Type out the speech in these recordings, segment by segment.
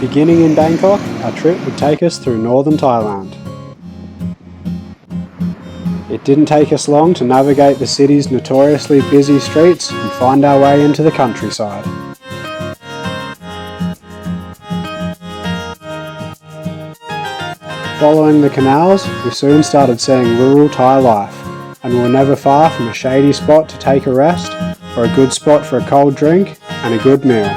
Beginning in Bangkok, our trip would take us through northern Thailand. It didn't take us long to navigate the city's notoriously busy streets and find our way into the countryside. Following the canals, we soon started seeing rural Thai life, and we were never far from a shady spot to take a rest, or a good spot for a cold drink and a good meal.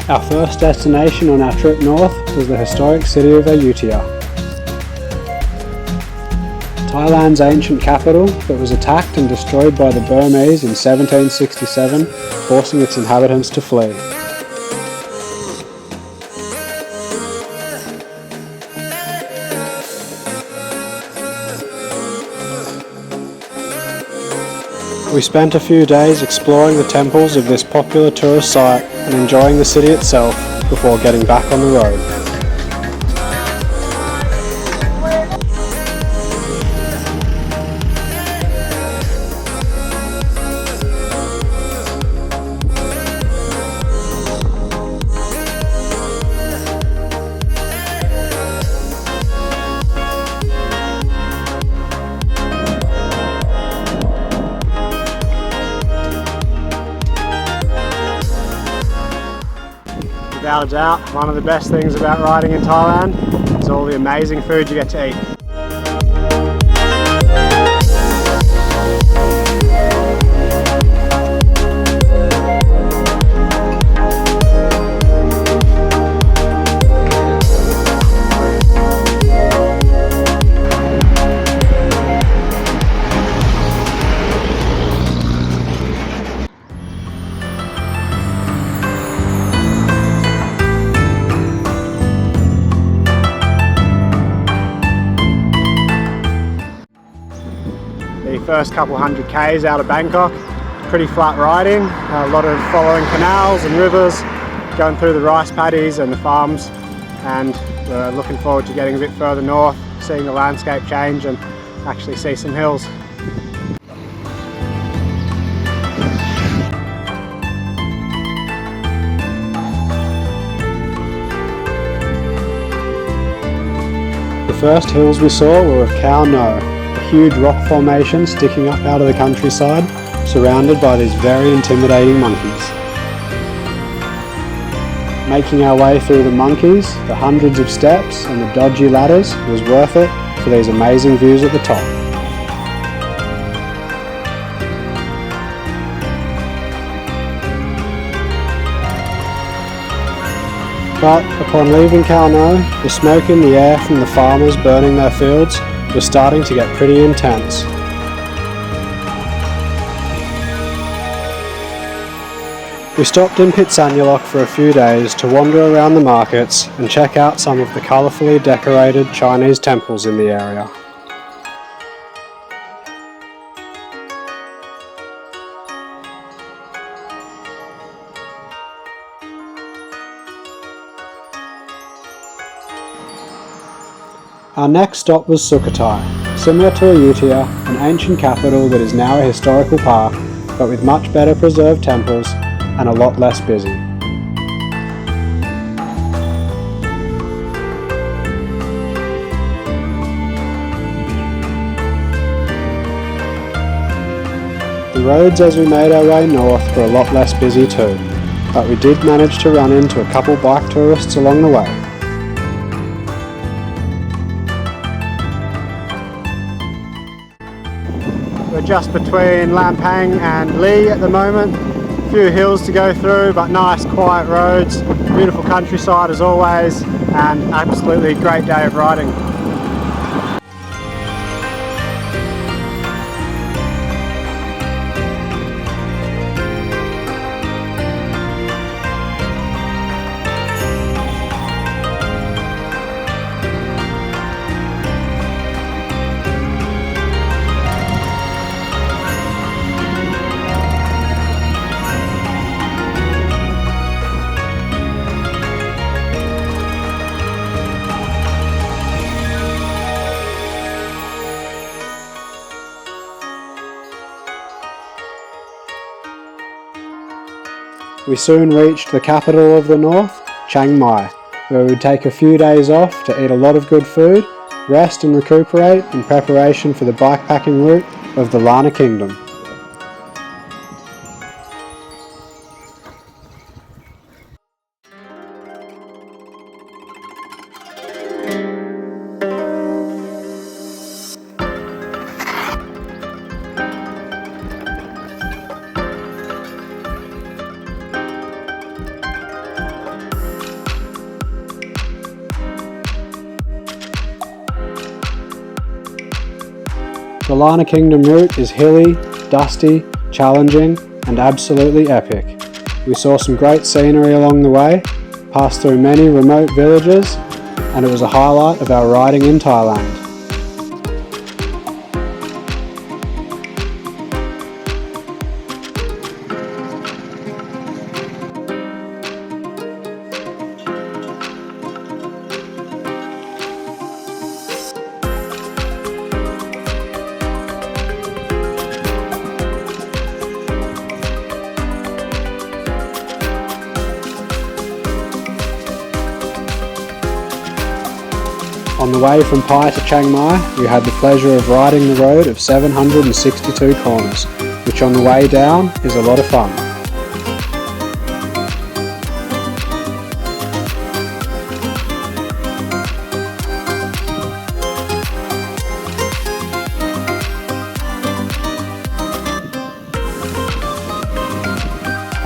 Our first destination on our trip north was the historic city of Ayutthaya, Thailand's ancient capital that was attacked and destroyed by the Burmese in 1767, forcing its inhabitants to flee. We spent a few days exploring the temples of this popular tourist site and enjoying the city itself before getting back on the road. Without a doubt, one of the best things about riding in Thailand is all the amazing food you get to eat. The first couple hundred k's out of Bangkok, pretty flat riding, a lot of following canals and rivers, going through the rice paddies and the farms, and we're looking forward to getting a bit further north, seeing the landscape change and actually see some hills. The first hills we saw were of Khao No, a huge rock formation sticking up out of the countryside, surrounded by these very intimidating monkeys. Making our way through the monkeys, the hundreds of steps and the dodgy ladders was worth it for these amazing views at the top. But upon leaving Khao No, the smoke in the air from the farmers burning their fields was starting to get pretty intense. We stopped in Pitsanulok for a few days to wander around the markets and check out some of the colourfully decorated Chinese temples in the area. Our next stop was Sukhothai, similar to Ayutthaya, an ancient capital that is now a historical park, but with much better preserved temples and a lot less busy. The roads as we made our way north were a lot less busy too, but we did manage to run into a couple bike tourists along the way. We're just between Lampang and Lee at the moment. A few hills to go through, but nice quiet roads, beautiful countryside as always, and absolutely great day of riding. we soon reached the capital of the north, Chiang Mai, where we would take a few days off to eat a lot of good food, rest and recuperate in preparation for the bikepacking route of the Lanna Kingdom. The Lanna Kingdom route is hilly, dusty, challenging and absolutely epic. We saw some great scenery along the way, passed through many remote villages, and it was a highlight of our riding in Thailand. On the way from Pai to Chiang Mai, we had the pleasure of riding the road of 762 corners, which on the way down is a lot of fun.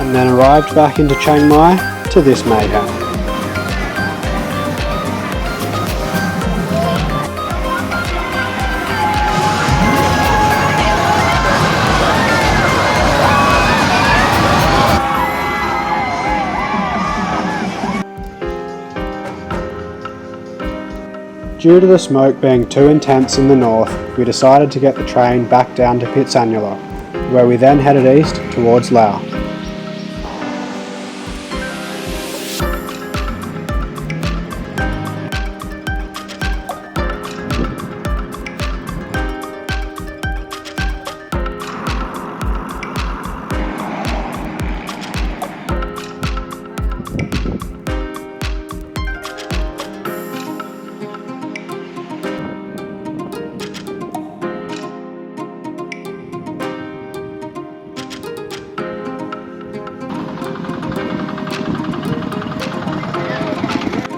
And then arrived back into Chiang Mai to this mayhem. Due to the smoke being too intense in the north, we decided to get the train back down to Pitsanula, where we then headed east towards Laos.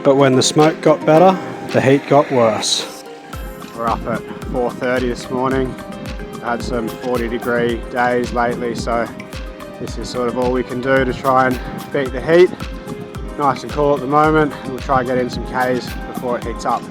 But when the smoke got better, the heat got worse. We're up at 4:30 this morning. We've had some 40-degree days lately, so this is sort of all we can do to try and beat the heat. Nice and cool at the moment. We'll try and get in some Ks before it heats up.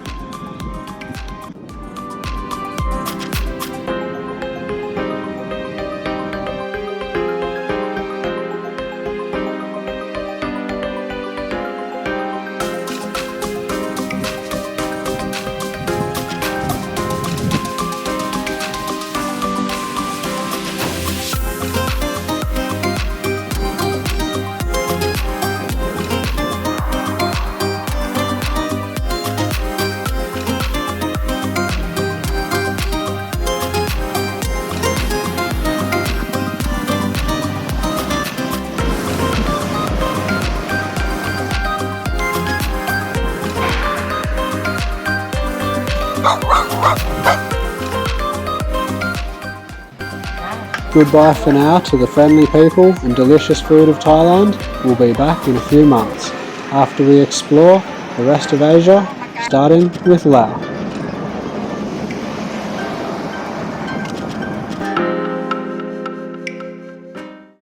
Goodbye for now to the friendly people and delicious food of Thailand. We'll be back in a few months after we explore the rest of Asia, starting with Laos.